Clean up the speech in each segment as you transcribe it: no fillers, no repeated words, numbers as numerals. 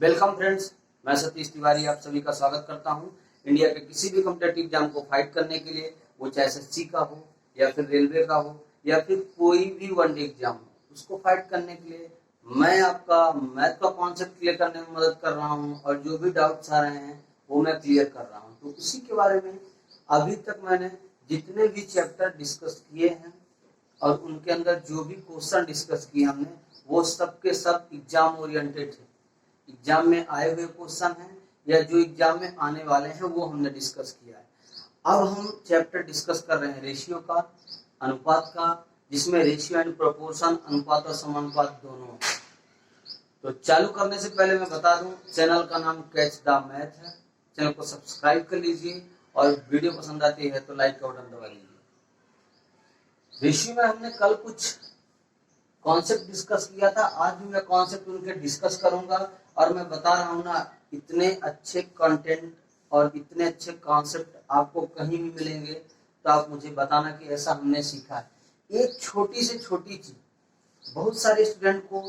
Welcome friends, मैं सतीश तिवारी आप सभी का स्वागत करता हूं। इंडिया के किसी भी कॉम्पिटेटिव एग्जाम को फाइट करने के लिए, वो चाहे एसएससी का हो या फिर रेलवे का हो या फिर कोई भी वनडे एग्जाम हो, उसको फाइट करने के लिए मैं आपका मैथ का कॉन्सेप्ट क्लियर करने में मदद कर रहा हूं और जो भी डाउट्स आ रहे हैं वो मैं क्लियर कर रहा हूं। तो उसी के बारे में अभी तक मैंने जितने भी चैप्टर डिस्कस किए हैं और उनके अंदर जो भी क्वेश्चन डिस्कस किए हमने, वो सब के सब एग्जाम ओरिएंटेड है। एग्जाम में आए हुए क्वेश्चन हैं या जो एग्जाम में आने वाले हैं वो हमने डिस्कस किया है। अब हम चैप्टर डिस्कस कर रहे हैं रेशियो का, अनुपात का, जिसमें रेशियो एंड प्रोपोर्शन, अनुपात और समानुपात दोनों। तो चालू करने से पहले मैं बता दूं, चैनल का नाम कैच द मैथ है। चैनल को सब्सक्राइब कर लीजिए और वीडियो पसंद आती है तो लाइक का बटन दबा लीजिए। रेशियो में हमने कल कुछ कॉन्सेप्ट डिस्कस किया था, आज भी मैं कॉन्सेप्ट उनके डिस्कस करूंगा और मैं बता रहा हूं ना, इतने अच्छे कंटेंट और इतने अच्छे कॉन्सेप्ट आपको कहीं भी मिलेंगे तो आप मुझे बताना कि ऐसा हमने सीखा है। एक छोटी से छोटी चीज, बहुत सारे स्टूडेंट को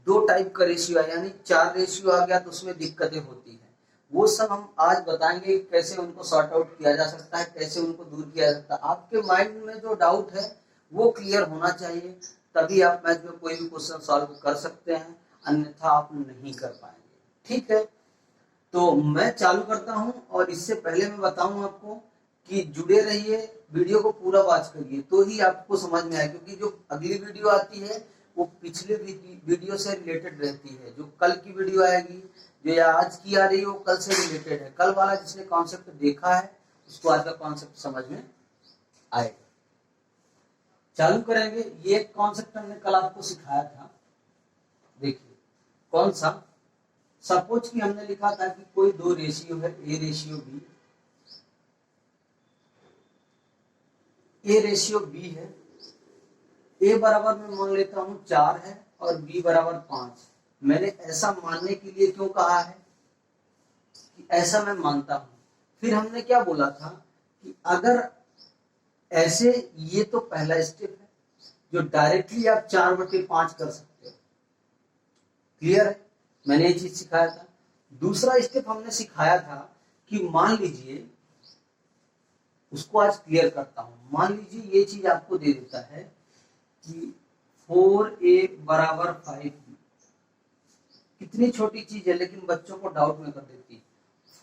दो टाइप का रेशियो है, यानी 4 रेशियो आ गया तो उसमें दिक्कतें होती है। वो सब हम आज बताएंगे कैसे उनको सॉर्ट आउट किया जा सकता है, कैसे उनको दूर किया जा सकता है। आपके माइंड में जो डाउट है वो क्लियर होना चाहिए, तभी आप मैथ में कोई भी क्वेश्चन सॉल्व कर सकते हैं, अन्यथा आप नहीं कर पाएंगे। ठीक है, तो मैं चालू करता हूं और इससे पहले मैं बताऊं आपको कि जुड़े रहिए, वीडियो को पूरा वॉच करिए तो ही आपको समझ में आए, क्योंकि जो अगली वीडियो आती है वो पिछले वीडियो से रिलेटेड रहती है। जो कल की वीडियो आएगी, जो आज की आ रही है, वो कल से रिलेटेड है। कल वाला जिसने कॉन्सेप्ट देखा है उसको आज का कॉन्सेप्ट समझ में आएगा। चालू करेंगे। ये कॉन्सेप्ट हमने कल आपको सिखाया था, देखिए कौन सा। सपोज कि हमने लिखा था कि कोई दो रेशियो है, A ratio B, A ratio B है। ए बराबर मैं मान लेता हूं 4 है और बी बराबर 5। मैंने ऐसा मानने के लिए क्यों कहा है कि ऐसा मैं मानता हूं। फिर हमने क्या बोला था कि अगर ऐसे, ये तो पहला स्टेप है जो डायरेक्टली आप 4/5 कर सकते हो। क्लियर है, मैंने ये चीज सिखाया था। दूसरा स्टेप हमने सिखाया था कि मान लीजिए, उसको आज क्लियर करता हूं। मान लीजिए ये चीज आपको दे देता है कि 4a बराबर 5b। कितनी छोटी चीज है लेकिन बच्चों को डाउट में कर देती है।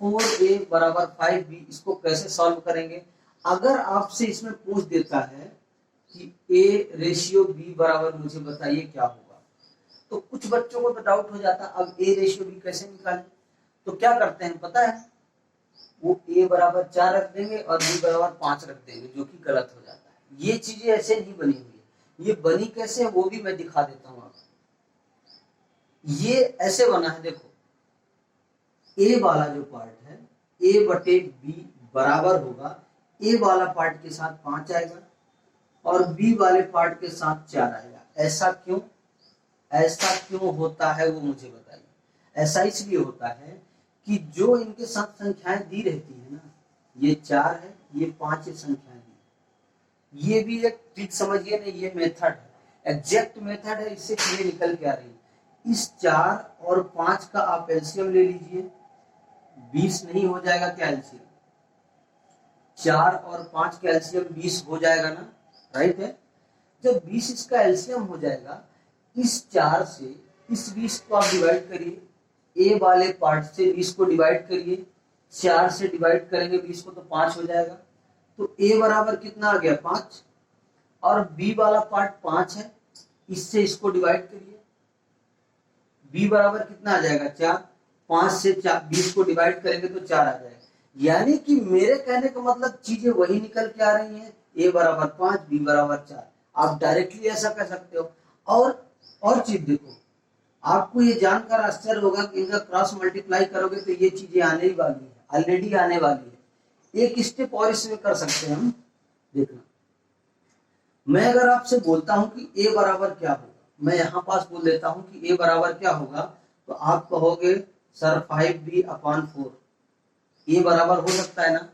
4a बराबर 5b, इसको कैसे सॉल्व करेंगे। अगर आपसे इसमें पूछ देता है कि a रेशियो b बराबर मुझे बताइए क्या होगा, तो कुछ बच्चों को तो डाउट हो जाता अब a रेशियो b कैसे निकालें। तो क्या करते हैं पता है, वो a बराबर 4 रख देंगे और b बराबर 5 रख देंगे, जो कि गलत हो जाता है। ये चीजें ऐसे नहीं बनी हुई है। ये बनी कैसे है वो भी मैं दिखा देता हूं आपको। ये ऐसे बना है, देखो a वाला जो पार्ट है, a/b बराबर होगा, a वाला पार्ट के साथ 5 आएगा और b वाले पार्ट के साथ 4 आएगा। ऐसा क्यों, ऐसा क्यों होता है वो मुझे बताइए। ऐसा इसलिए होता है कि जो इनके साथ संख्याएं दी रहती है ना, ये 4 है, ये 5 संख्याएं दी। ये भी एक ट्रिक समझिए ना, ये मेथड है, एग्जैक्ट मेथड है, इससे चीजें निकल के आ रही है। इस 4 और 5 का आप एलसीएम ले लीजिए, 20 नहीं हो जाएगा क्या एलसीएम? 4 और 5 का एलसीएम 20 हो जाएगा ना, राइट है। जब 20 इसका एलसीएम हो जाएगा, इस 4 से इस 20 को आप डिवाइड करिए, ए वाले पार्ट से 20 को डिवाइड करिए, 4 से डिवाइड करेंगे 20 को तो 5 हो जाएगा। तो ए बराबर कितना आ गया 5, और बी वाला पार्ट 5 है, इससे इसको डिवाइड करिए, बी बराबर कितना आ जाएगा 4। 5 से 20 को डिवाइड करेंगे तो 4 आ जाएगा। यानी कि मेरे कहने का मतलब चीजें वही निकल के आ रही हैं, a बराबर 5, b बराबर 4। आप डायरेक्टली ऐसा कह सकते हो। और चीज देखो, आपको ये जानकर आश्चर्य होगा कि इनका क्रॉस मल्टीप्लाई करोगे तो ये चीजें आने ही वाली है, ऑलरेडी आने वाली है। एक स्टेप और इसमें कर सकते हैं हम, देखना। मैं अगर आपसे बोलता हूं कि a बराबर क्या होगा, मैं यहां पास बोल देता हूं कि a बराबर क्या होगा, तो आप कहोगे सर 5b/4। ये बराबर हो सकता है ना।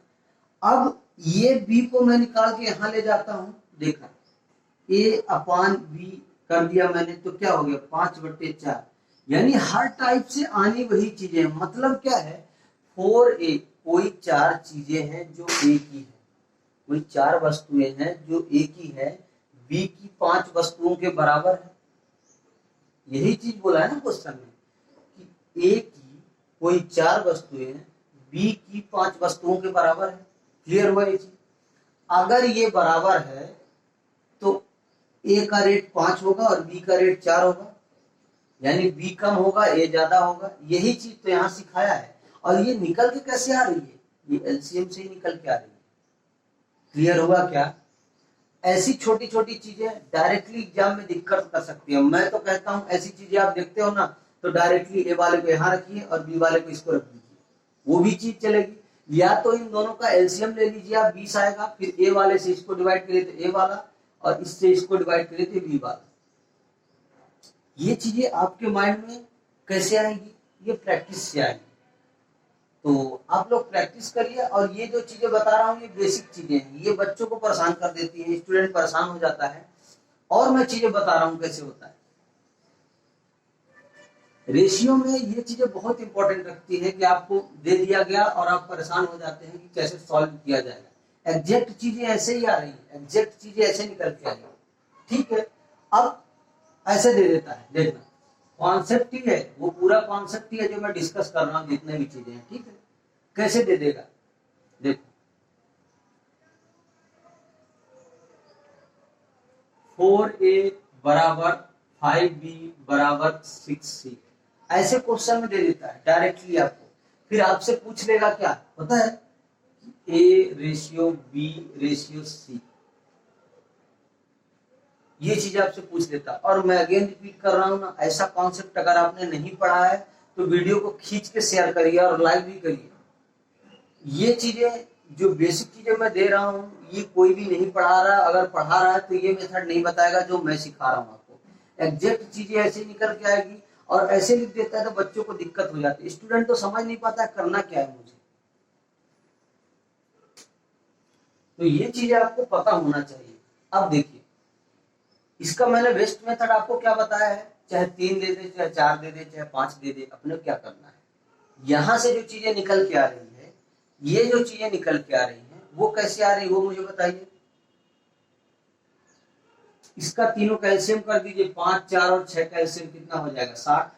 अब ये b को मैं निकाल के यहां ले जाता हूं, देखा a/b कर दिया मैंने, तो क्या हो गया 5/4। यानी हर टाइप से आनी वही चीजें, मतलब क्या है, 4a कोई चार चीजें हैं जो a की है, कोई चार वस्तुएं हैं जो a की है, b की 5 वस्तुओं के बराबर है। यही चीज बोला है ना क्वेश्चन में कि a की कोई चार वस्तुएं b की 5 वस्तुओं के बराबर है। क्लियर हुआ ये चीज? अगर ये बराबर है तो a का रेट 5 होगा और b का रेट 4 होगा, यानी b कम होगा a ज्यादा होगा। यही चीज तो यहाँ सिखाया है। और ये निकल के कैसे आ रही है? ये एलसीएम से ही निकल के आ रही है। क्लियर हुआ क्या? ऐसी छोटी छोटी चीजें डायरेक्टली एग्जाम में दिक्कत कर सकती है। मैं तो कहता हूं ऐसी चीजें आप देखते हो ना, तो डायरेक्टली ए वाले को यहाँ रखिए और बी वाले को इसको रख दीजिए, वो भी चीज चलेगी। या तो इन दोनों का एलसीएम ले लीजिए आप, 20 आएगा, फिर ए वाले से इसको डिवाइड करिए तो ए वाला, और इससे इसको डिवाइड करिए तो बी वाला। ये चीजें आपके माइंड में कैसे आएगी? ये प्रैक्टिस से आएगी। तो आप लोग प्रैक्टिस करिए। और ये जो चीजें बता रहा हूँ ये बेसिक चीजें हैं, ये बच्चों को परेशान कर देती है, स्टूडेंट परेशान हो जाता है। और मैं चीजें बता रहा हूँ कैसे होता है। रेशियो में ये चीजें बहुत इंपॉर्टेंट रखती है कि आपको दे दिया गया और आप परेशान हो जाते हैं कि कैसे सॉल्व किया जाएगा। एग्जैक्ट चीजें ऐसे ही आ रही है, एग्जैक्ट चीजें ऐसे निकल के आ रही है। ठीक है, अब ऐसे दे देता है, देखना कॉन्सेप्ट ही है, वो पूरा कॉन्सेप्ट ही है जो मैं डिस्कस कर रहा हूँ, जितने भी चीजें हैं। ठीक है, कैसे दे देगा देखो, 4a बराबर 5b बराबर 6c, ऐसे क्वेश्चन में दे देता है डायरेक्टली आपको। फिर आपसे पूछ लेगा क्या पता है, a ratio b ratio c, ये चीज आपसे पूछ लेता। और मैं अगेन रिपीट कर रहा हूं ना, ऐसा कॉन्सेप्ट अगर आपने नहीं पढ़ा है तो वीडियो को खींच के शेयर करिए और लाइक भी करिए। ये चीजें जो बेसिक चीजें मैं दे रहा हूँ ये कोई भी नहीं पढ़ा रहा, अगर पढ़ा रहा है तो ये मेथड नहीं बताएगा जो मैं सिखा रहा हूँ आपको। एग्जैक्ट चीजें ऐसे निकल के आएगी, और ऐसे लिख देता है तो बच्चों को दिक्कत हो जाती है, स्टूडेंट तो समझ नहीं पाता करना क्या है मुझे। तो ये चीजें आपको पता होना चाहिए। अब देखिए, इसका मैंने बेस्ट मेथड आपको क्या बताया है, चाहे 3 दे दे, चाहे 4 दे दे, चाहे 5 दे दे, अपने क्या करना है। यहां से जो चीजें निकल के आ रही है, ये जो चीजें निकल के आ रही है वो कैसे आ रही है वो मुझे बताइए। इसका तीनों कैल्शियम कर दीजिए, 5, 4 और 6 कैल्शियम कितना हो जाएगा, 60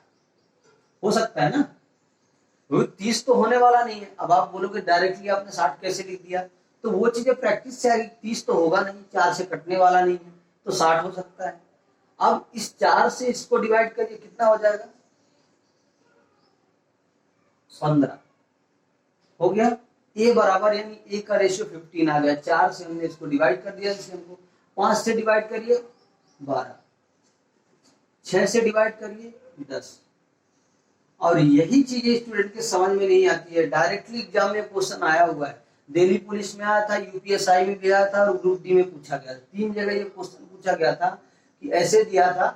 हो सकता है ना। 30 तो होने वाला नहीं है। अब आप बोलोगे डायरेक्टली आपने 60 कैसे लिख दिया, तो वो चीजें प्रैक्टिस से आएगी। 30 तो होगा नहीं, 4 से कटने वाला नहीं है, तो 60 हो सकता है। अब इस 4 से इसको डिवाइड करिए, कितना हो जाएगा, 15 हो गया। ए बराबर यानी ए का रेशियो 15 आ गया। 4 से हमने इसको डिवाइड कर दिया, इसे हमको 5 से डिवाइड करिए 12, 6 से डिवाइड करिए 10। और यही चीजें स्टूडेंट के समझ में नहीं आती है। डायरेक्टली एग्जाम में क्वेश्चन आया हुआ है, दिल्ली पुलिस में आया था, यूपीएसआई में भी आया था और ग्रुप डी में पूछा गया था। 3 जगह ये क्वेश्चन पूछा गया था कि ऐसे दिया था,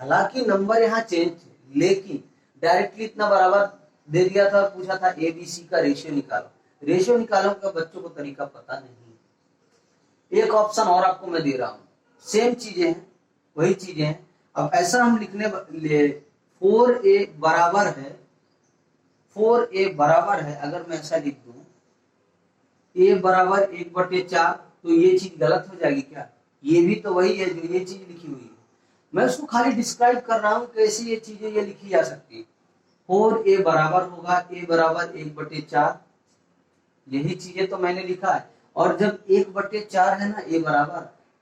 हालांकि नंबर यहाँ चेंज थे लेकिन डायरेक्टली इतना बराबर दे दिया था और पूछा था एबीसी का रेशियो निकालो। रेशियो निकालो का बच्चों को तरीका पता नहीं। एक ऑप्शन और आपको मैं दे रहा हूँ, सेम चीजें हैं, वही चीजें हैं। अब ऐसा हम लिखने 4a बराबर है, 4a बराबर है, अगर मैं ऐसा लिख दूं a बराबर 1/4, तो ये चीज गलत हो जाएगी क्या? ये भी तो वही है जो ये चीज लिखी हुई है। मैं उसको खाली डिस्क्राइब कर रहा हूं कैसे ये चीजें ये लिखी जा सकती है। 4a बराबर होगा a बराबर 1/4, यही चीजें तो मैंने लिखा है। और जब 1/4 है ना a बराबर,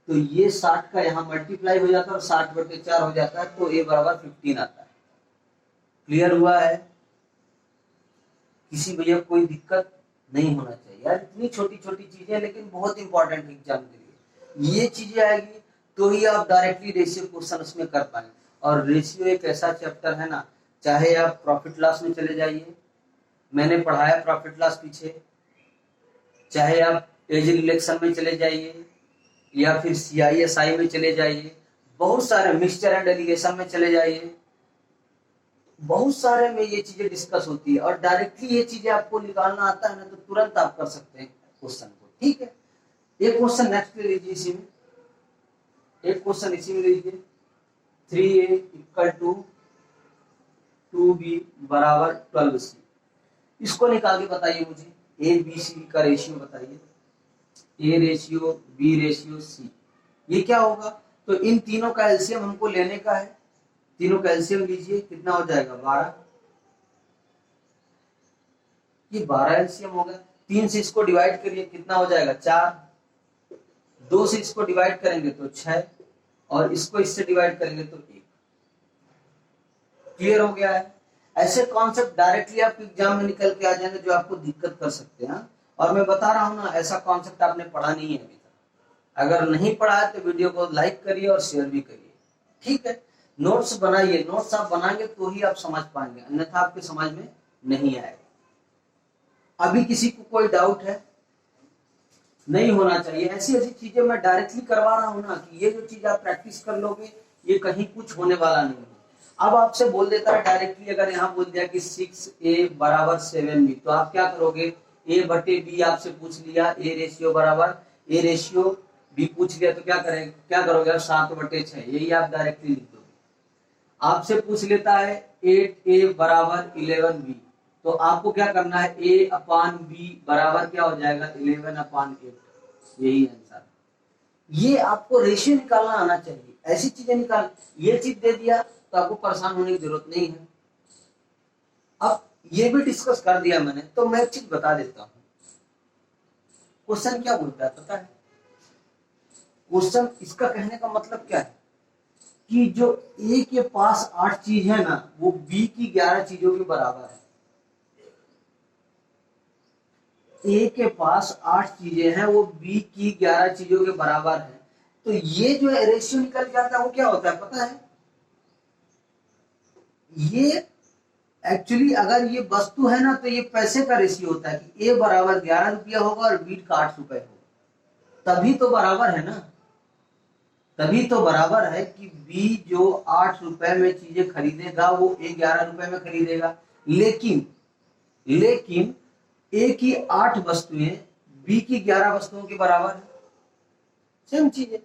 तो ये 60 का यहाँ मल्टीप्लाई हो जाता है और 60/4 हो जाता है, तो a बराबर 15 आता है। क्लियर हुआ है? किसी भैया कोई दिक्कत नहीं होना चाहिए यार। इतनी छोटी छोटी चीजें लेकिन बहुत इंपॉर्टेंट एग्जाम के लिए। ये चीजें आएगी तो ही आप डायरेक्टली रेशियो क्वेश्चन उसमें कर पाएंगे। और रेशियो एक ऐसा चैप्टर है ना, चाहे आप प्रॉफिट लॉस में चले जाइए, मैंने पढ़ाया प्रॉफिट लॉस पीछे, चाहे आप एज रिलेक्शन में चले जाइए या फिर CISI में चले जाइए, बहुत सारे मिक्सचर एंड एलिगेशन में चले जाइए, बहुत सारे में ये चीजें डिस्कस होती है। और डायरेक्टली ये चीजें आपको निकालना आता है ना, तो तुरंत आप कर सकते हैं क्वेश्चन को। ठीक है, एक क्वेश्चन नेक्स्ट ले लीजिए, इसी में एक क्वेश्चन इसी में लीजिए। 3a = 2b बराबर 12c। इसको निकाल के बताइए मुझे, ए बी सी का रेशियो बताइए, A ratio B ratio C, ये क्या होगा? तो इन तीनों का एलसीएम हमको लेने का है, तीनों का एलसीएम लीजिए, कितना हो जाएगा 12, ये 12 एलसीएम हो गया। 3 से इसको डिवाइड करिए, कितना हो जाएगा 4, 2 से इसको डिवाइड करेंगे तो 6, और इसको इससे डिवाइड करेंगे तो 1। क्लियर हो गया है? ऐसे कॉन्सेप्ट डायरेक्टली आपके एग्जाम में निकल के आ जाएंगे जो आपको दिक्कत कर सकते हैं। और मैं बता रहा हूं ना, ऐसा कॉन्सेप्ट आपने पढ़ा नहीं है अभी तक। अगर नहीं पढ़ा है तो वीडियो को लाइक करिए और शेयर भी करिए, ठीक है? नोट्स बनाइए, नोट्स आप बनाएंगे तो ही आप समझ पाएंगे, अन्यथा आपके समझ में नहीं आएगा। अभी किसी को कोई डाउट है? नहीं होना चाहिए। ऐसी ऐसी चीजें मैं डायरेक्टली करवा रहा हूं ना कि ये जो चीज आप प्रैक्टिस कर लोगे, ये कहीं कुछ होने वाला नहीं है। अब आपसे बोल देता है डायरेक्टली, अगर यहाँ बोल दिया कि 6a बराबर 7b, तो आप क्या करोगे? a बटे b आपसे पूछ लिया, a रेशियो बराबर a रेशियो b पूछ लिया, तो क्या करोगे आप? 7 बटे 6, यही आप डायरेक्टली लिख दोगे। आपसे पूछ लेता है 8a बराबर 11b, तो आपको क्या करना है? a अपान b बराबर क्या हो जाएगा? 11 अपान 8, यही आंसर। ये आपको रेशियो निकालना आना चाहिए, ऐसी चीजें निकाल। ये चीज दे दिया तो आपको परेशान होने की जरूरत नहीं है। अब ये भी डिस्कस कर दिया मैंने, तो मैं एक चीज बता देता हूं। क्वेश्चन क्या बोलता है पता है? क्वेश्चन, इसका कहने का मतलब क्या है कि जो ए के पास 8 चीज है ना, वो बी की 11 चीजों के बराबर है। ए के पास 8 चीजें हैं, वो बी की 11 चीजों के बराबर है। तो ये जो रेशियो निकल जाता है वो क्या होता है पता है? ये एक्चुअली अगर ये वस्तु है ना, तो ये पैसे का रेशियो होता है कि ए बराबर 11 रुपया होगा और बी का 8 रुपए होगा, तभी तो बराबर है ना। तभी तो बराबर है कि बी जो 8 रुपए में चीजें खरीदेगा वो ए 11 रुपए में खरीदेगा। लेकिन ए की 8 वस्तुएं बी की 11 वस्तुओं के बराबर है। सेम चीज है,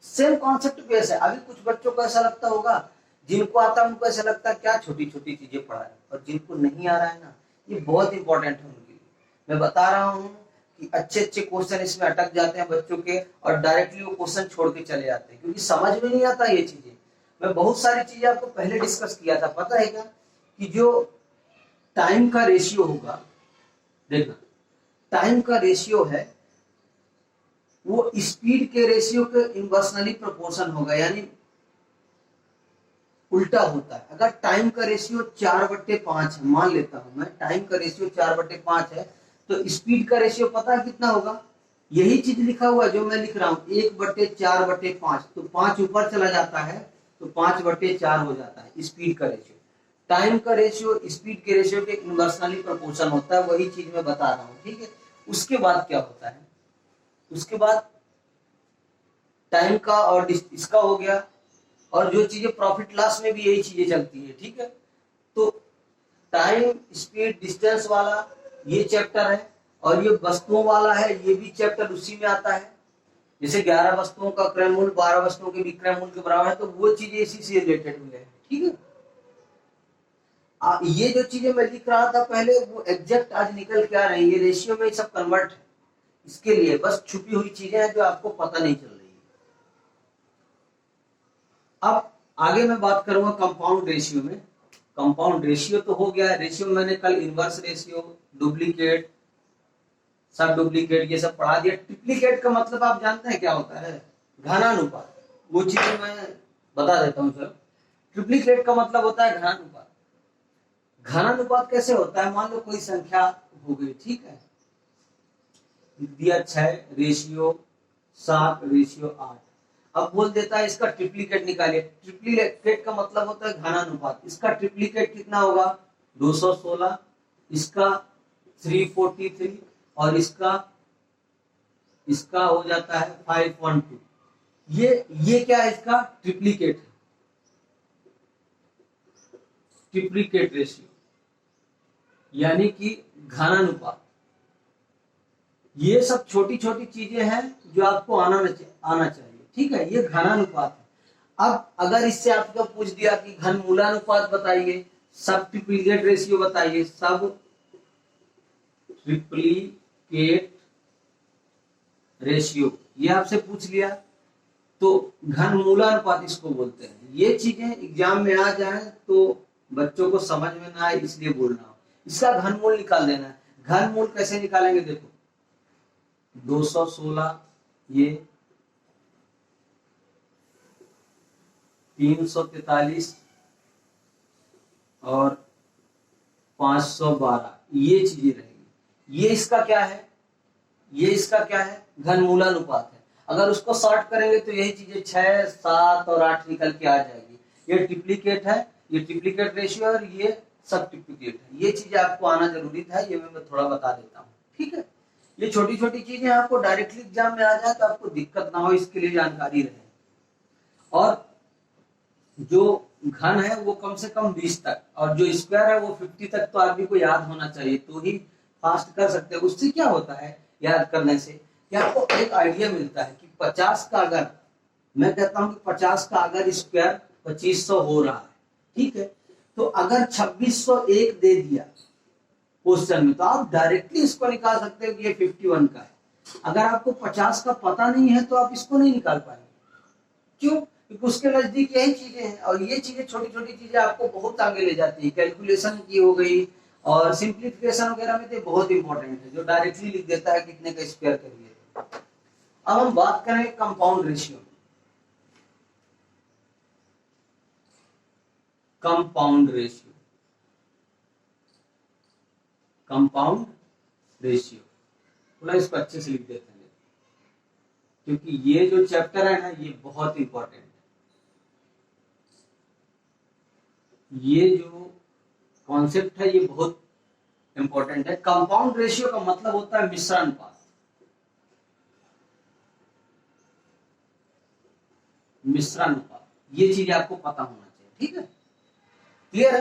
सेम कॉन्सेप्ट बेस है। अभी कुछ बच्चों को ऐसा लगता होगा, जिनको आता है उनको ऐसा लगता है क्या छोटी छोटी चीजें पढ़ा है, और जिनको नहीं आ रहा है ना, ये बहुत इंपॉर्टेंट है उनके लिए। मैं बता रहा हूँ कि अच्छे अच्छे क्वेश्चन इसमें अटक जाते हैं बच्चों के, और डायरेक्टली वो क्वेश्चन छोड़ के चले जाते हैं क्योंकि समझ में नहीं आता ये चीजें। मैं बहुत सारी चीजें आपको पहले डिस्कस किया था, पता है क्या? कि जो टाइम का रेशियो होगा, देखना, टाइम का रेशियो है वो स्पीड के रेशियो के इनवर्सनली प्रोपोर्शन होगा, यानी उल्टा होता है। अगर टाइम का रेशियो 4/5 है, मान लेता हूं मैं टाइम का रेशियो 4/5 है, तो स्पीड का रेशियो पता है कितना होगा? यही चीज लिखा हुआ है जो मैं लिख रहा हूं, 1/4/5। तो 5 ऊपर चला जाता है तो 5/4 हो जाता है स्पीड का रेशियो। टाइम का रेशियो स्पीड के रेशियो के इनवर्सनली प्रोपोर्शन होता है, वही चीज मैं बता रहा हूँ, ठीक है? उसके बाद क्या होता है? उसके बाद टाइम का और इसका हो गया, और जो चीजें प्रॉफिट लॉस में भी यही चीजें चलती है, ठीक है? तो टाइम स्पीड डिस्टेंस वाला ये चैप्टर है, और ये वस्तुओं वाला है, ये भी चैप्टर उसी में आता है। जैसे 11 वस्तुओं का क्रय मूल्य 12 वस्तुओं के विक्रय मूल्य के बराबर है, तो वो चीजें इसी से रिलेटेड हुई है, ठीक है? ये जो चीजें मैं लिख रहा था पहले, वो एग्जैक्ट आज निकल के आ रही है, ये रेशियो में सब कन्वर्ट है। इसके लिए बस छुपी हुई चीजें हैं जो आपको पता नहीं चल रही है। अब आगे मैं बात करूंगा कंपाउंड रेशियो में। कंपाउंड रेशियो तो हो गया, रेशियो मैंने कल इनवर्स रेशियो, डुप्लीकेट, सब डुप्लीकेट ये सब पढ़ा दिया। ट्रिप्लीकेट का मतलब आप जानते हैं क्या होता है? घनानुपात। वो चीजें मैं बता देता हूँ सर। ट्रिप्लीकेट का मतलब होता है घनानुपात। घनानुपात कैसे होता है? मान लो कोई संख्या हो गई, ठीक है, दिया 6 रेशियो 7 रेशियो 8। अब बोल देता है इसका ट्रिप्लीकेट निकालिए। ट्रिप्लीकेट का मतलब होता है घनानुपात। इसका ट्रिप्लीकेट कितना होगा? 216, इसका 343, और इसका हो जाता है 512। ये क्या है? इसका ट्रिप्लीकेट है, ट्रिप्लीकेट रेशियो, यानी कि घनानुपात। ये सब छोटी छोटी चीजें हैं जो आपको आना चाहिए, ठीक है? ये घनानुपात है। अब अगर इससे आपको पूछ दिया कि घनमूलानुपात बताइए, सब ट्रिप्लीकेट रेशियो बताइए, सब ट्रिप्लीकेट रेशियो, ये आपसे पूछ लिया, तो घनमूलानुपात इसको बोलते हैं। ये चीजें एग्जाम में आ जाए तो बच्चों को समझ में ना आए, इसलिए बोल रहा हूं। इसका घनमूल निकाल देना है। घनमूल कैसे निकालेंगे, देखो 216, ये 343 और 512, ये चीजें रहेंगी। ये इसका क्या है, ये इसका क्या है, घनमूलानुपात है। अगर उसको शॉर्ट करेंगे तो यही चीजें 6, 7 और 8 निकल के आ जाएगी। ये ट्रिप्लीकेट है, ये ट्रिप्लीकेट रेशियो और ये सब ट्रिप्लीकेट है। ये चीजें आपको आना जरूरी था, ये मैं थोड़ा बता देता हूँ, ठीक है। ये छोटी छोटी चीजें आपको डायरेक्टली एग्जाम में आ जाए तो आपको दिक्कत ना हो, इसके लिए जानकारी रहे। और जो घन है वो कम से कम 20 तक, और जो स्क्वायर है वो 50 तक तो आदमी को याद होना चाहिए, तो ही फास्ट कर सकते हैं। उससे क्या होता है याद करने से, कि आपको एक आइडिया मिलता है कि 50 का अगर, मैं कहता हूं कि 50 का अगर स्क्वायर 2500 हो रहा है, ठीक है, तो अगर 2601 दे दिया क्वेश्चन में, तो आप डायरेक्टली इसको निकाल सकते हो कि ये 51 का है। अगर आपको 50 का पता नहीं है तो आप इसको नहीं निकाल पाएंगे। क्यों? क्योंकि उसके नजदीक यही चीजें हैं, और ये चीजें छोटी छोटी चीजें आपको बहुत आगे ले जाती है। कैलकुलेशन की हो गई और सिंप्लीफिकेशन वगैरह में तो बहुत इंपॉर्टेंट है, जो डायरेक्टली लिख देता है कितने का स्क्वायर करिए। अब हम बात करें compound ratio. Compound ratio, compound ratio, थोड़ा इसको अच्छे से लिख देते हैं, क्योंकि ये जो चैप्टर है ना ये बहुत इंपॉर्टेंट है। ये जो कॉन्सेप्ट है ये बहुत इंपॉर्टेंट है। कंपाउंड रेशियो का मतलब होता है मिश्रानुपात। मिश्रानुपात, ये चीज आपको पता होना चाहिए, ठीक है, क्लियर है।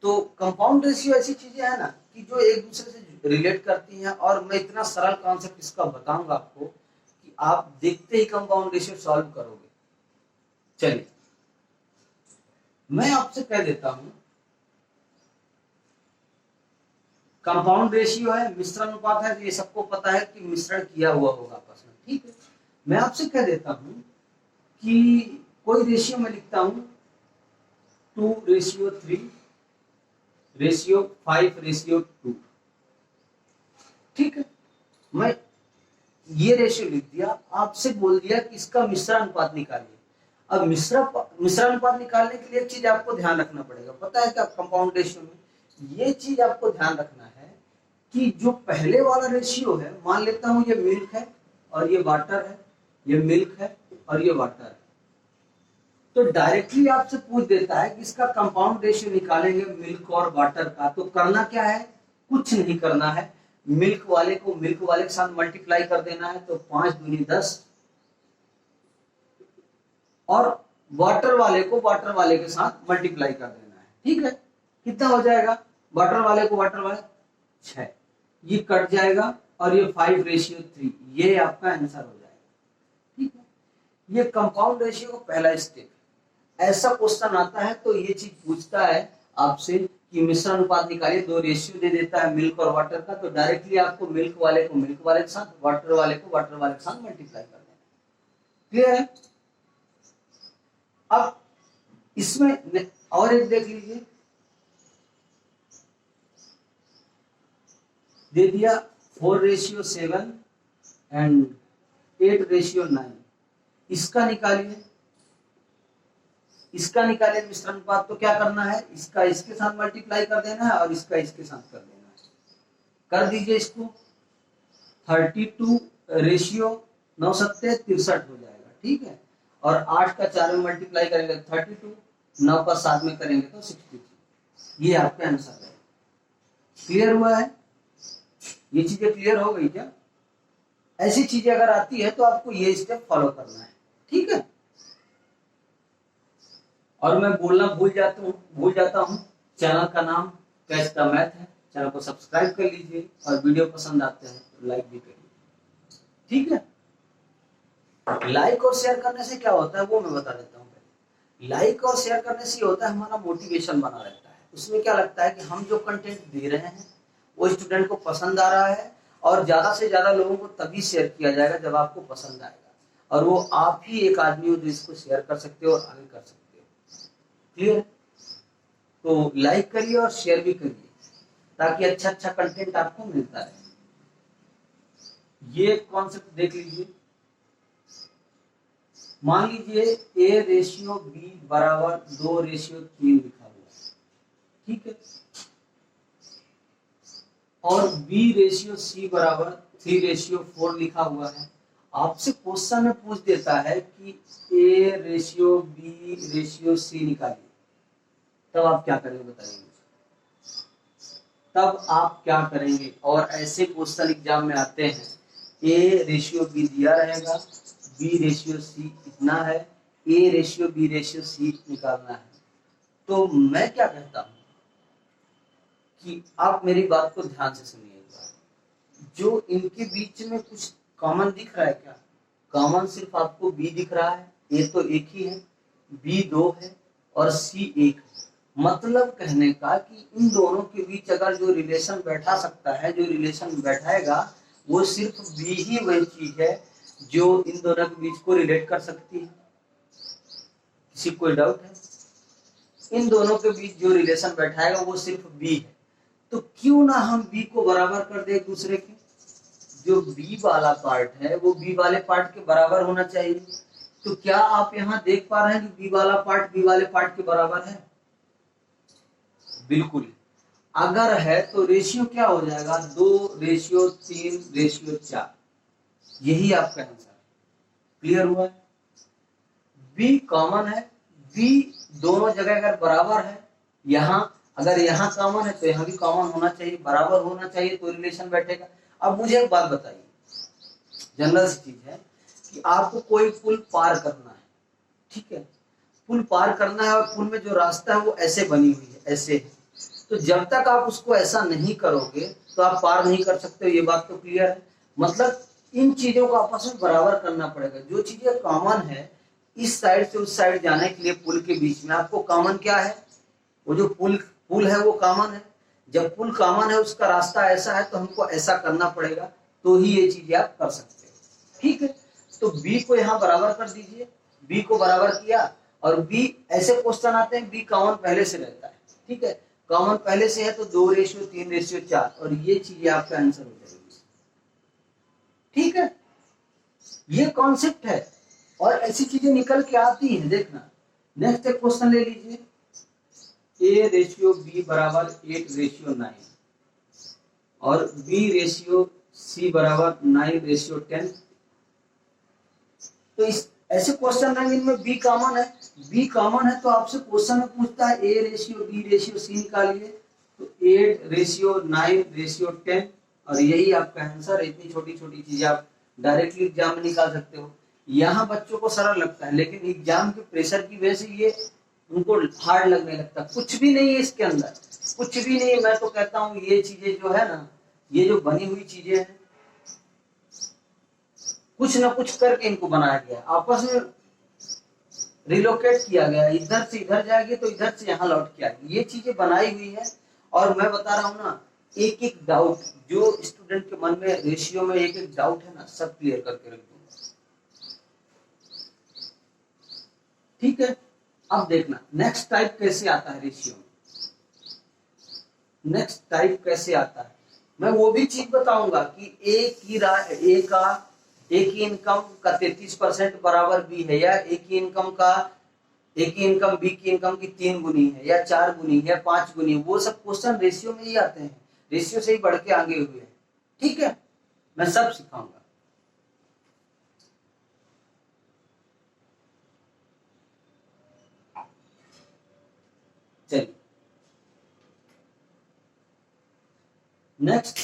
तो कंपाउंड रेशियो ऐसी चीजें है ना कि जो एक दूसरे से रिलेट करती हैं, और मैं इतना सरल कॉन्सेप्ट इसका बताऊंगा आपको कि आप देखते ही कंपाउंड रेशियो सॉल्व करोगे। चलिए मैं आपसे कह देता हूं, कंपाउंड रेशियो है, मिश्रण अनुपात है, ये सबको पता है कि मिश्रण किया हुआ होगा आपस में, ठीक है। मैं आपसे कह देता हूं कि कोई रेशियो में लिखता हूं 2:3, रेशियो 5:2, ठीक है। मैं ये रेशियो लिख दिया, आपसे बोल दिया कि इसका मिश्रण अनुपात निकालिए। अब मिश्रण अनुपात निकालने के लिए एक चीज आपको ध्यान रखना पड़ेगा, पता है क्या, कंपाउंड रेशियो में ये चीज आपको ध्यान रखना है कि जो पहले वाला रेशियो है, मान लेता हूं ये मिल्क है और ये वाटर है, ये मिल्क है और ये वाटर है, तो डायरेक्टली आपसे पूछ देता है कि इसका कंपाउंड रेशियो निकालेंगे मिल्क और वाटर का, तो करना क्या है, कुछ नहीं करना है। मिल्क वाले को मिल्क वाले के साथ मल्टीप्लाई कर देना है, तो 5 दूनी 10, और वाटर वाले को वाटर वाले के साथ मल्टीप्लाई कर देना है, ठीक है। कितना हो जाएगा, वाटर वाले को वाटर वाले 6, ये कट जाएगा, और ये 5:3, ये आपका आंसर हो जाएगा, ठीक है। ये कंपाउंड रेशियो का पहला स्टेप। ऐसा क्वेश्चन आता है तो ये चीज पूछता है आपसे कि मिश्रण अनुपात निकालिए, दो रेशियो दे देता है मिल्क और वाटर का, तो डायरेक्टली आपको मिल्क वाले को मिल्क वाले के साथ, वाटर वाले को वाटर वाले के साथ मल्टीप्लाई कर देना, क्लियर है। अब इसमें और एक देख लीजिए, दे दिया 4:7 एंड 8:9, इसका निकालिए, इसका निकालिए मिश्रण अनुपात। तो क्या करना है, इसका इसके साथ मल्टीप्लाई कर देना है और इसका इसके साथ कर देना है, कर दीजिए इसको। 32:9 सत्ते 63 हो जाएगा, ठीक है। और 8 का 4 में मल्टीप्लाई करेंगे 32, 9 का 7 में करेंगे तो 63, ये आपका आंसर है। क्लियर हुआ है, ये चीजें क्लियर हो गई क्या। ऐसी चीजें अगर आती है तो आपको ये स्टेप फॉलो करना है, ठीक है। और मैं बोलना भूल जाता हूँ, चैनल का नाम कैच द मैथ है, चैनल को सब्सक्राइब कर लीजिए, और वीडियो पसंद आते हैं तो लाइक भी करिए, ठीक है। लाइक और शेयर करने से क्या होता है वो मैं बता देता हूँ। लाइक और शेयर करने से ये होता है हमारा मोटिवेशन बना रहता है। उसमें क्या लगता है कि हम जो कंटेंट दे रहे हैं वो स्टूडेंट को पसंद आ रहा है, और ज्यादा से ज्यादा लोगों को तभी शेयर किया जाएगा जब आपको पसंद आएगा, और वो आप ही एक आदमी हो जो इसको शेयर कर सकते हो और आगे कर सकते हो। क्लियर? तो लाइक करिए और शेयर भी करिए ताकि अच्छा अच्छा कंटेंट आपको मिलता रहे। ये कॉन्सेप्ट देख लीजिए। मान लीजिए A/B बराबर 2/3 लिखा हुआ है, ठीक है, और B/C बराबर 3/4 लिखा हुआ है। आपसे क्वेश्चन में पूछ देता है कि A/B/C निकालिए, तब आप क्या करेंगे बताइए? तब आप क्या करेंगे? और ऐसे क्वेश्चन एग्जाम में आते हैं, A/B दिया रहेगा, B/C इतना है, A/B/C निकालना है। तो मैं क्या कहता हूं कि आप मेरी बात को ध्यान से सुनिएगा। जो इनके बीच में कुछ कॉमन दिख रहा है क्या? कॉमन सिर्फ आपको B दिख रहा है। A तो एक ही है, B 2 है और C 1 है। मतलब कहने का कि इन दोनों के बीच अगर जो रिलेशन बैठा सकता है, जो रिलेशन बैठाएगा, वो सिर्फ B ही वही चीज है जो इन दोनों के बीच को रिलेट कर सकती है। किसी कोई डाउट है? इन दोनों के बीच जो रिलेशन बैठाएगा वो सिर्फ B है। तो क्यों ना हम B को बराबर कर दे एक दूसरे के। जो B वाला पार्ट है वो B वाले पार्ट के बराबर होना चाहिए। तो क्या आप यहाँ देख पा रहे हैं कि B वाला पार्ट B वाले पार्ट के बराबर है? बिल्कुल। अगर है तो रेशियो क्या हो जाएगा? 2/3/4। यही आपका आंसर है। क्लियर हुआ है? B कॉमन है, B दोनों जगह अगर बराबर है, यहाँ अगर यहाँ कॉमन है तो यहाँ भी कॉमन होना चाहिए, बराबर होना चाहिए, तो रिलेशन बैठेगा। अब मुझे एक बात बताइए, जनरल सी चीज है कि आपको कोई पुल पार करना है, ठीक है, पुल पार करना है और पुल में जो रास्ता है वो ऐसे बनी हुई है, ऐसे है। तो जब तक आप उसको ऐसा नहीं करोगे तो आप पार नहीं कर सकते, ये बात तो क्लियर है। मतलब इन चीजों को आपस में बराबर करना पड़ेगा। जो चीजें कॉमन है, इस साइड से उस साइड जाने के लिए पुल के बीच में आपको कॉमन क्या है? वो जो पुल है वो कॉमन है। जब पुल कॉमन है, उसका रास्ता ऐसा है, तो हमको ऐसा करना पड़ेगा, तो ही ये चीजें आप कर सकते हो। ठीक है, तो B को यहाँ बराबर कर दीजिए। B को बराबर किया, और B ऐसे क्वेश्चन आते हैं B कॉमन पहले से रहता है, ठीक है, कॉमन पहले से है तो 2/3/4, और ये चीजें आपका आंसर हो जाएगी। ठीक है, ये कॉन्सेप्ट है और ऐसी चीजें निकल के आती हैं। देखना, नेक्स्ट एक क्वेश्चन ले लीजिए, A/B बराबर 8/9 और B/C बराबर 9/10। तो इस ऐसे क्वेश्चन रहेंगे इनमें B कॉमन है, B कॉमन है तो आपसे क्वेश्चन में पूछता है A/B/C निकालिए, तो 8/9/10, और यही आपका आंसर है। इतनी छोटी छोटी चीजें आप डायरेक्टली एग्जाम में निकाल सकते हो। यहाँ बच्चों को सरल लगता है, लेकिन एग्जाम के प्रेशर की वजह से ये उनको हार्ड लगने लगता है। कुछ भी नहीं है इसके अंदर, कुछ भी नहीं है। मैं तो कहता हूँ ये चीजें जो है ना, ये जो बनी हुई चीजें हैं, कुछ ना कुछ करके इनको बनाया गया, आपस में रिलोकेट किया गया। इधर से इधर जाएगी तो इधर से यहाँ लौट के आएगी, ये चीजें बनाई हुई है। और मैं बता रहा हूँ ना, एक एक डाउट जो स्टूडेंट के मन में रेशियो में एक एक डाउट है ना, सब क्लियर करके रख दूंगा। ठीक है, अब देखना नेक्स्ट टाइप कैसे आता है रेशियो में। नेक्स्ट टाइप कैसे आता है, मैं वो भी चीज बताऊंगा कि एक ही इनकम का 33% बराबर बी है, या एक ही इनकम बी की इनकम की 3 गुनी है, या 4 गुनी है, या 5 गुनी है। वो सब क्वेश्चन रेशियो में ही आते हैं, रेशियो से ही बढ़ के आगे हुए हैं। ठीक है, मैं सब सिखाऊंगा। चलिए नेक्स्ट,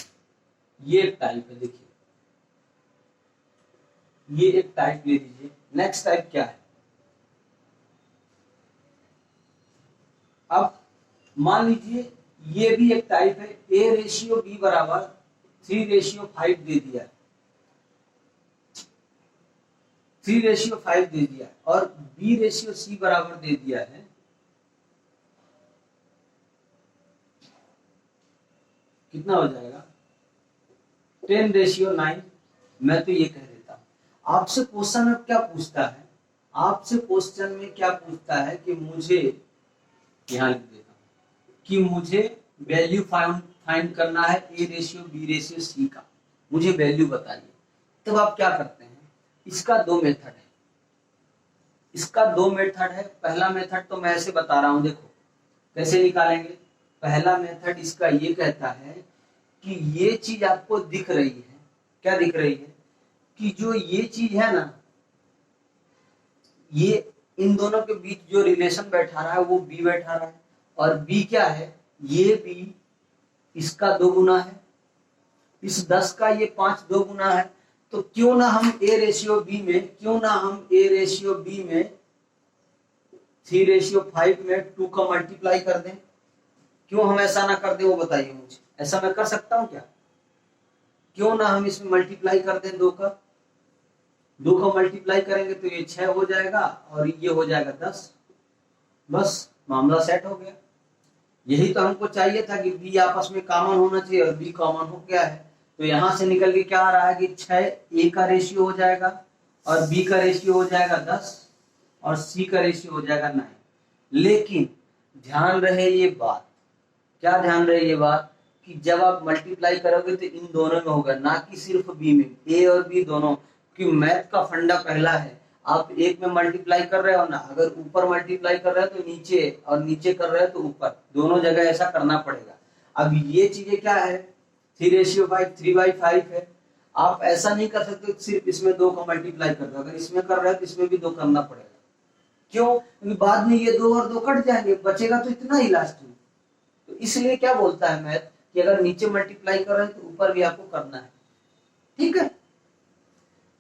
ये एक टाइप है, देखिए ये एक टाइप ले लीजिए। नेक्स्ट टाइप क्या है? अब मान लीजिए ये भी एक टाइप है, A/B बराबर 3/5 दे दिया है। 3:5 दे दिया है और B/C बराबर दे दिया है कितना हो जाएगा 10:9। मैं तो ये कह देता हूं आपसे क्वेश्चन में क्या पूछता है, आपसे क्वेश्चन में क्या पूछता है कि मुझे यहां लिख देता हूं कि मुझे वैल्यू फाइंड करना है A/B/C का, मुझे वैल्यू बताइए। तब आप क्या करते हैं, इसका दो मेथड है, इसका दो मेथड है। पहला मेथड तो मैं ऐसे बता रहा हूं, देखो कैसे निकालेंगे। पहला मेथड इसका ये कहता है कि ये चीज आपको दिख रही है, क्या दिख रही है कि जो ये चीज है ना, ये इन दोनों के बीच जो रिलेशन बैठा रहा है वो B बैठा रहा है, और B क्या है, ये B इसका 2 गुना है, इस 10 का ये 5 2 गुना है। तो क्यों ना हम A/B में, क्यों ना हम A/B में 3:5 में 2 का मल्टीप्लाई कर दें, क्यों हम ऐसा ना कर दें वो बताइए मुझे। ऐसा मैं कर सकता हूं क्या, क्यों ना हम इसमें मल्टीप्लाई कर दें 2 का मल्टीप्लाई करेंगे तो ये 6 हो जाएगा और ये हो जाएगा 10, बस मामला सेट हो गया। यही तो हमको चाहिए था कि B आपस में कॉमन होना चाहिए और B कॉमन हो गया है। तो यहां से निकल के क्या आ रहा है कि 6 A का रेशियो हो जाएगा और B का रेशियो हो जाएगा 10 और C का रेशियो हो जाएगा 9। लेकिन ध्यान रहे ये बात, क्या ध्यान रहे ये बात कि जब आप मल्टीप्लाई करोगे तो इन दोनों में होगा, ना कि सिर्फ B में, A और B दोनों। क्योंकि मैथ का फंडा पहला है, आप एक में मल्टीप्लाई कर रहे हो ना, अगर ऊपर मल्टीप्लाई कर रहे हो तो नीचे, और नीचे कर रहे हो तो ऊपर, दोनों जगह ऐसा करना पड़ेगा। अब ये चीजें क्या है 3:5 3/5 है, आप ऐसा नहीं कर सकते सिर्फ इसमें 2 का मल्टीप्लाई कर दो, अगर इसमें कर रहे हो तो इसमें भी 2 करना पड़ेगा। क्यों, क्योंकि बाद में ये 2 और 2 कट जाएंगे, बचेगा तो इतना ही लास्ट में। तो इसलिए क्या बोलता है मैथ कि अगर नीचे मल्टीप्लाई कर रहे हैं तो ऊपर भी आपको करना है। ठीक है,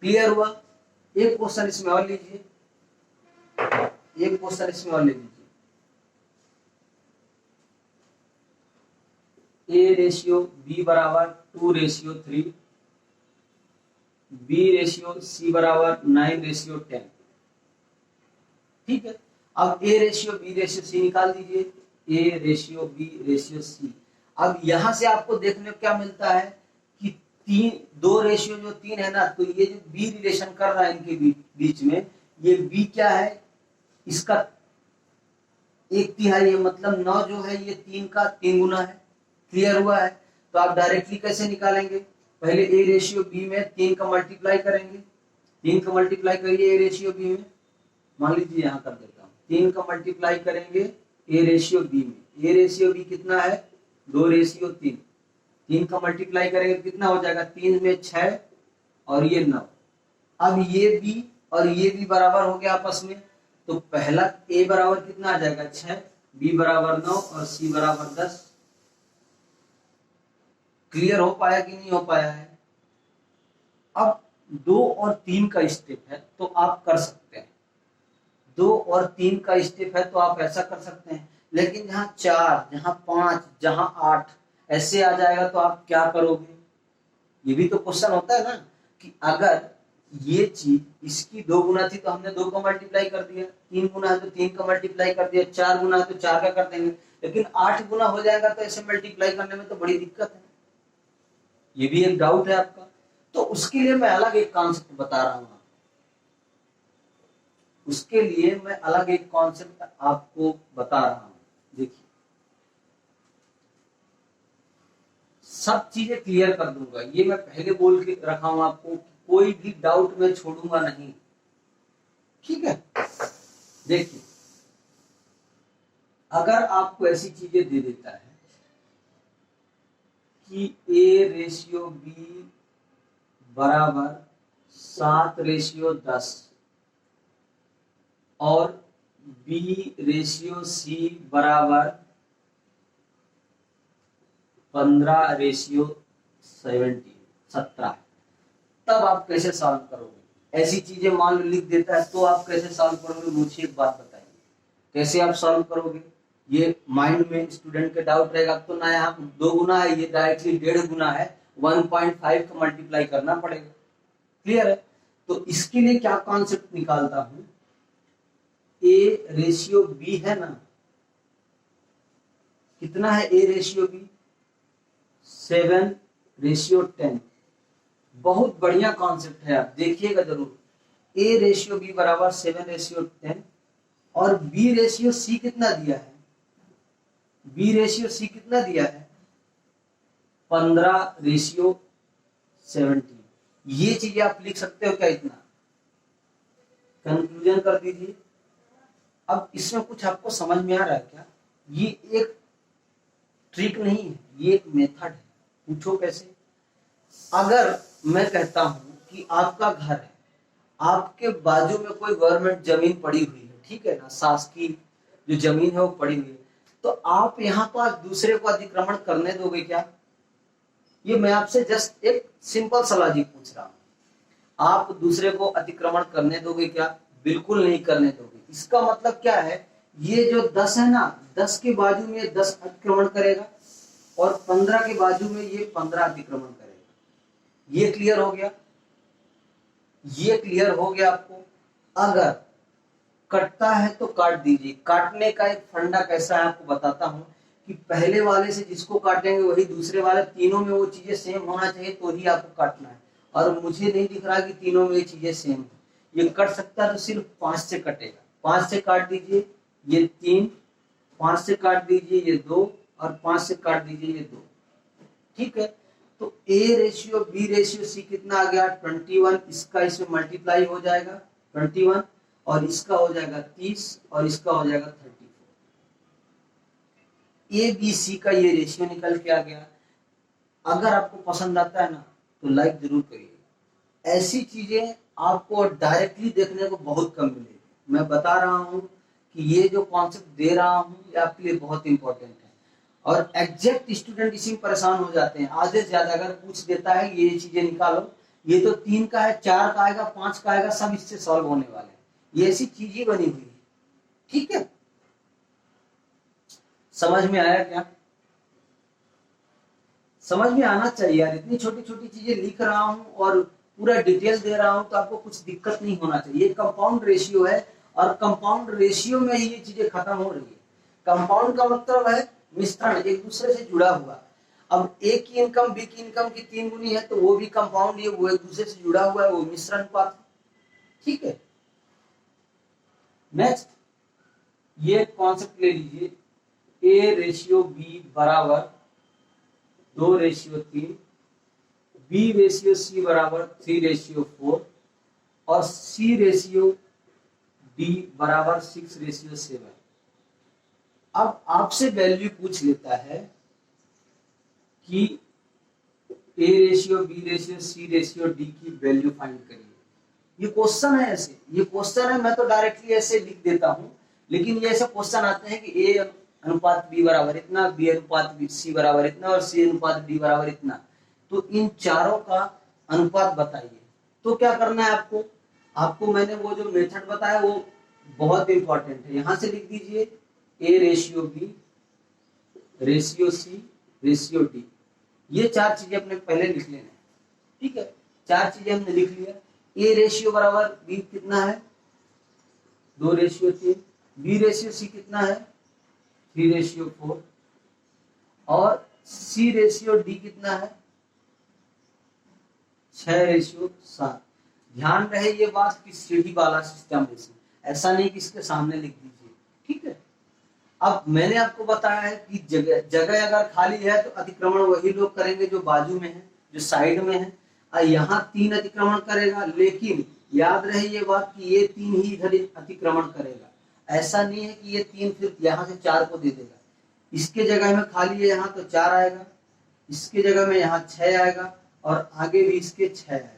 क्लियर हुआ। एक क्वेश्चन इसमें और लीजिए, एक क्वेश्चन इसमें और ले लीजिए। A/B बराबर 2:3, B/C बराबर 9:10। ठीक है, अब A/B/C निकाल दीजिए, A/B/C। अब यहां से आपको देखने को क्या मिलता है कि 3 है ना, तो ये जो B रिलेशन कर रहा है इनके बीच में, ये B क्या है, इसका 1/3 है, मतलब 9 जो है ये 3 का 3 गुना है। क्लियर हुआ है। तो आप डायरेक्टली कैसे निकालेंगे, पहले A/B में 3 का मल्टीप्लाई करेंगे, 3 का मल्टीप्लाई करिए A/B में, मान लीजिए यहां कर देता हूं, 3 का मल्टीप्लाई करेंगे A/B में, A/B कितना है 2:3, 3 का मल्टीप्लाई करेंगे कितना हो जाएगा, 3 में 6 और ये 9। अब ये B और ये B बराबर हो गया आपस में, तो पहला A बराबर कितना आ जाएगा 6, B बराबर 9 और C बराबर 10। क्लियर हो पाया कि नहीं हो पाया है। अब 2 और 3 का स्टेप है तो आप कर सकते हैं, 2 और 3 का स्टेप है तो आप ऐसा कर सकते हैं, लेकिन जहां 4, जहां 5, जहां 8 ऐसे आ जाएगा तो आप क्या करोगे। ये भी तो क्वेश्चन होता है ना कि अगर ये चीज इसकी 2 गुना थी तो हमने 2 का मल्टीप्लाई कर दिया, 3 गुना है तो 3 का मल्टीप्लाई कर दिया, 4 गुना है तो 4 का कर देंगे, लेकिन 8 गुना हो जाएगा तो ऐसे मल्टीप्लाई करने में तो बड़ी दिक्कत है। ये भी एक डाउट है आपका, तो उसके लिए मैं अलग एक कॉन्सेप्ट बता रहा हूं, उसके लिए मैं अलग एक कॉन्सेप्ट आपको बता रहा हूं। देखिए सब चीजें क्लियर कर दूंगा, ये मैं पहले बोल के रखा हूं आपको, कोई भी डाउट में छोड़ूंगा नहीं। ठीक है, देखिए अगर आपको ऐसी चीजें दे देता है कि A/B बराबर 7:10 और B/C बराबर 15:17, तब आप कैसे सॉल्व करोगे। ऐसी चीजें मान लो लिख देता है तो आप कैसे सॉल्व करोगे, मुझे एक बात बताइए, कैसे आप सॉल्व करोगे। ये माइंड में स्टूडेंट के डाउट रहेगा, तो ना यहाँ 2 गुना है, ये डायरेक्टली 1.5 गुना है, 1.5 का मल्टीप्लाई करना पड़ेगा। क्लियर है। तो इसके लिए क्या कॉन्सेप्ट निकालता हूं, ए रेशियो बी है ना, कितना है ए रेशियो बी, 7:10। बहुत बढ़िया कॉन्सेप्ट है, आप देखिएगा जरूर। ए रेशियो बी बराबर 7:10 और बी रेशियो सी कितना दिया है, बी रेशियो सी कितना दिया है, 15:17। ये चीजें आप लिख सकते हो क्या, इतना कंक्लूजन कर दीजिए। अब इसमें कुछ आपको समझ में आ रहा है क्या, ये एक ट्रिक नहीं है, ये एक मेथड है। पूछो कैसे। अगर मैं कहता हूं कि आपका घर है, आपके बाजू में कोई गवर्नमेंट जमीन पड़ी हुई है, ठीक है ना, शासकीय जो जमीन है वो पड़ी हुई है, तो आप यहाँ पास दूसरे को अतिक्रमण करने दोगे क्या? ये मैं आपसे जस्ट एक सिंपल सवाल पूछ रहा हूं, आप दूसरे को अतिक्रमण करने दोगे क्या? बिल्कुल नहीं करने दोगे। इसका मतलब क्या है, ये जो 10 है ना, 10 के बाजू में 10 अतिक्रमण करेगा और 15 के बाजू में ये 15 अतिक्रमण करेगा। ये क्लियर हो गया, ये क्लियर हो गया आपको। अगर कटता है तो काट दीजिए। काटने का एक फंडा कैसा है आपको बताता हूं कि पहले वाले से जिसको काटेंगे वही दूसरे वाले, तीनों में वो चीजें सेम होना चाहिए तो ही आपको काटना है। और मुझे नहीं दिख रहा कि तीनों में ये चीजें सेम है। ये कट सकता है तो सिर्फ 5 से कटेगा। 5 से काट दीजिए ये 3, 5 से काट दीजिए ये 2 और 5 से काट दीजिए ये 2। ठीक है, तो A ratio B ratio C कितना आ गया, 21। इसका इसमें मल्टीप्लाई हो जाएगा 21 और इसका हो जाएगा 30 और इसका हो जाएगा 34। ए बी सी का ये रेशियो निकल के आ गया। अगर आपको पसंद आता है ना तो लाइक जरूर करिए। ऐसी चीजें आपको डायरेक्टली देखने को बहुत कम मिलेगी। मैं बता रहा हूं कि ये जो कॉन्सेप्ट दे रहा हूं ये आपके लिए बहुत इंपॉर्टेंट है। और एग्जैक्ट स्टूडेंट इसी में परेशान हो जाते हैं। आधे से ज्यादा अगर पूछ देता है ये चीजें निकालो, ये तो 3 का है, 4 का आएगा, 5 का आएगा, सब इससे सॉल्व होने वाले हैं। ये ऐसी चीज ही बनी हुई है। ठीक है, समझ में आया क्या? समझ में आना चाहिए यार। इतनी छोटी छोटी चीजें लिख रहा हूं और पूरा डिटेल दे रहा हूं तो आपको कुछ दिक्कत नहीं होना चाहिए। ये कंपाउंड रेशियो है और कंपाउंड रेशियो में ही ये चीजें खत्म हो रही है। कंपाउंड का मतलब है मिश्रण, एक दूसरे से जुड़ा हुआ। अब ए की इनकम बी की इनकम की 3 गुनी है तो वो भी कंपाउंड है, वो एक दूसरे से जुड़ा हुआ है, वो मिश्रण अनुपात। ठीक है, नेक्स्ट ये कॉन्सेप्ट ले लीजिए, ए रेशियो बी बराबर 2:3, बी रेशियो सी बराबर 3:4 और सी रेशियो डी बराबर 6:7। अब आपसे वैल्यू पूछ लेता है कि A ratio B ratio C ratio D की वैल्यू फाइंड करिए। ये क्वेश्चन है, ऐसे ये क्वेश्चन है। मैं तो डायरेक्टली ऐसे लिख देता हूं, लेकिन ये ऐसे क्वेश्चन आते हैं कि ए अनुपात बी बराबर इतना, बी अनुपात सी बराबर इतना और सी अनुपात डी बराबर इतना, तो इन चारों का अनुपात बताइए। तो क्या करना है आपको, आपको मैंने वो जो मेथड बताया वो बहुत इंपॉर्टेंट है। यहां से लिख दीजिए A ratio B ratio C ratio D. ये 4 चीजें अपने पहले लिख लेना है। ठीक है, 4 चीजें हमने लिख लिया। ए रेशियो बराबर बी कितना है, 2:3। बी रेशियो सी कितना है, 3:4 और सी रेशियो डी कितना है, 6:7। ध्यान रहे ये बात कि सीढ़ी वाला सिस्टम है, ऐसा नहीं कि इसके सामने लिख दीजिए। ठीक है, अब मैंने आपको बताया है कि जगह जगह अगर खाली है तो अतिक्रमण वही लोग करेंगे जो बाजू में है, जो साइड में है। यहाँ 3 अतिक्रमण करेगा, लेकिन याद रहे ये बात कि ये 3 ही इधर अतिक्रमण करेगा। ऐसा नहीं है कि ये 3 फिर यहाँ से 4 को दे देगा। इसके जगह में खाली है यहाँ तो 4 आएगा, इसके जगह में यहाँ 6 आएगा और आगे भी इसके 6 आएगा।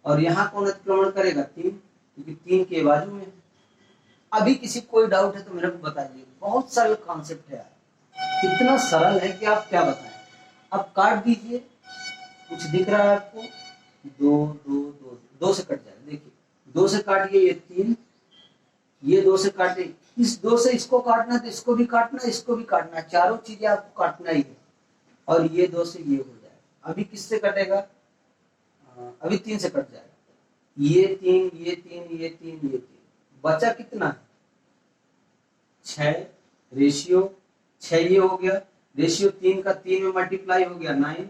और यहाँ कौन अतिक्रमण करेगा, 3, क्योंकि 3 के बाजू में है। अभी किसी कोई डाउट है तो मेरे को बताइए। बहुत सरल कॉन्सेप्ट है यार, इतना सरल है कि आप क्या बताएं। अब काट दीजिए, कुछ दिख रहा है आपको, 2 से कट जाएगा। देखिए 2 से काटिए ये 3, ये 2 से काटे, इस 2 से इसको काटना तो इसको भी काटना, इसको भी काटना, चारों चीजें आपको काटना ही है। और ये 2 से ये हो जाएगा। अभी किससे कटेगा, अभी 3 से कट जाएगा। ये 3, ये 3, ये 3, ये 3, बचा कितना है 6 रेशियो 6 ये हो गया, रेशियो 3 का 3 में मल्टीप्लाई हो गया 9,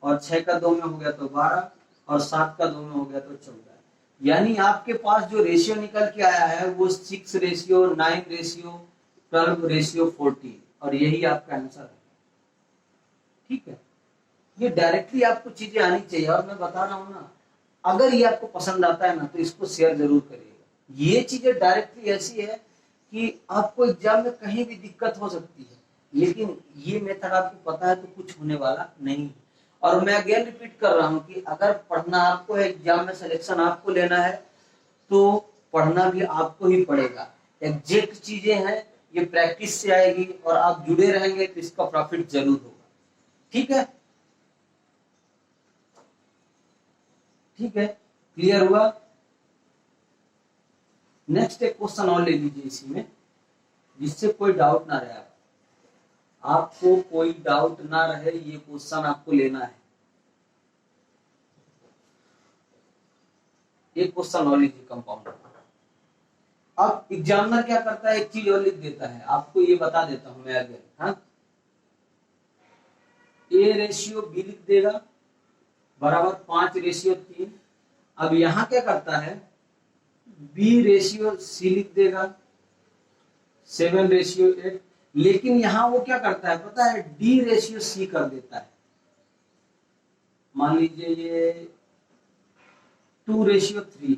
और 6 का 2 में हो गया तो 12, और 7 का 2 में हो गया तो 14। यानी आपके पास जो रेशियो निकल के आया है वो 6 रेशियो 9 रेशियो 12 रेशियो 14, और यही आपका आंसर है। ठीक है, ये डायरेक्टली आपको चीजें आनी चाहिए, और मैं बता रहा हूं ना, अगर ये आपको पसंद आता है ना तो इसको शेयर जरूर करिएगा। ये चीजें डायरेक्टली ऐसी है कि आपको एग्जाम में कहीं भी दिक्कत हो सकती है, लेकिन ये मेथड आपको पता है तो कुछ होने वाला नहीं है। और मैं अगेन रिपीट कर रहा हूं कि अगर पढ़ना आपको है, एग्जाम में सिलेक्शन आपको लेना है, तो पढ़ना भी आपको ही पड़ेगा। एग्जैक्ट चीजें हैं, ये प्रैक्टिस से आएगी, और आप जुड़े रहेंगे तो इसका प्रॉफिट जरूर होगा। ठीक है, ठीक है, क्लियर हुआ। नेक्स्ट एक क्वेश्चन और ले लीजिए इसी में, जिससे कोई डाउट ना रहे, आपको कोई डाउट ना रहे, ये क्वेश्चन आपको लेना है। एक क्वेश्चन और लीजिए कंपाउंड। अब एग्जामिनर क्या करता है, एक चीज और लिख देता है, आपको ये बता देता हूं मैं अगर, हाँ, ए रेशियो बी लिख देगा बराबर 5 रेशियो 3। अब यहां क्या करता है, बी रेशियो सी लिख देगा 7 रेशियो 8, लेकिन यहां वो क्या करता है पता है, डी रेशियो सी कर देता है। मान लीजिए ये 2 रेशियो 3।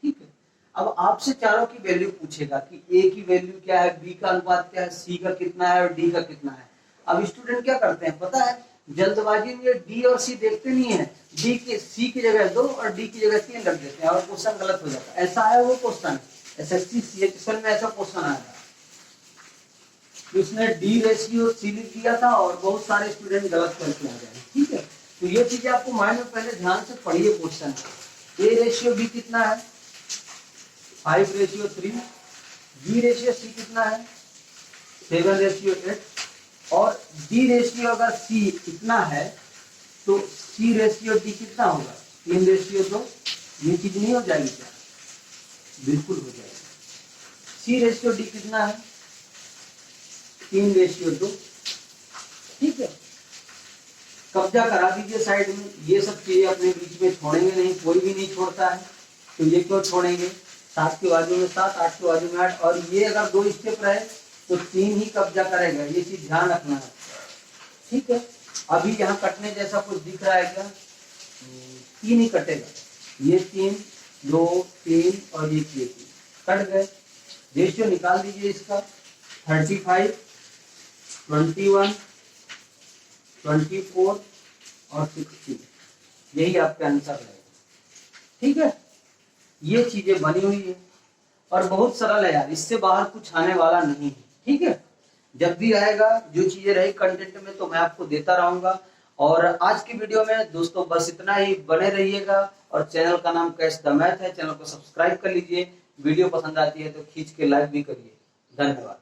ठीक है, अब आपसे चारों की वैल्यू पूछेगा कि ए की वैल्यू क्या है, बी का अनुपात क्या है, सी का कितना है और डी का कितना है। अब स्टूडेंट क्या करते हैं पता है, जल्दबाजी में डी और सी देखते नहीं है, डी के सी की जगह 2 और डी की जगह 3 रख देते हैं, और क्वेश्चन गलत हो जाता है। ऐसा आया वो क्वेश्चन एसएससी सीएचएसएल में, ऐसा क्वेश्चन आया था, उसने डी रेशियो सी लिख दिया था और बहुत सारे स्टूडेंट गलत करके आ गए। ठीक है, तो ये चीजें आपको माइंड में पहले ध्यान से पढ़िए। क्वेश्चन ए रेशियो बी कितना है 5 रेशियो 3, बी रेशियो सी कितना है 7 रेशियो 8, और डी रेशियो अगर सी कितना है तो सी रेशियो डी कितना होगा 3 रेशियो 2। ये चीज नहीं हो जाएगी क्या, बिल्कुल हो जाएगी। सी रेशियो डी कितना है 3 रेशियो 2। ठीक है, कब्जा करा दीजिए साइड में, ये सब चीजें अपने बीच में छोड़ेंगे नहीं, कोई भी नहीं छोड़ता है, तो ये क्यों छोड़ेंगे, 7 के बाजू में 7, 8 के बाजू में 8, और ये अगर 2 स्टेप रहे तो 3 ही कब्जा करेगा, ये चीज ध्यान रखना है। ठीक है, अभी यहाँ कटने जैसा कुछ दिख रहा है क्या, 3 ही कटेगा, ये 3, 2, 3 और ये 3 कट गए। रेशियो निकाल दीजिए इसका, 35, 21, 24 और 16, यही आपका आंसर रहेगा। ठीक है, ये चीजें बनी हुई है और बहुत सरल है यार, इससे बाहर कुछ आने वाला नहीं है। ठीक है, जब भी आएगा जो चीजें रही कंटेंट में तो मैं आपको देता रहूंगा। और आज की वीडियो में दोस्तों बस इतना ही, बने रहिएगा। और चैनल का नाम कैश द मैथ है, चैनल को सब्सक्राइब कर लीजिए, वीडियो पसंद आती है तो खींच के लाइक भी करिए। धन्यवाद।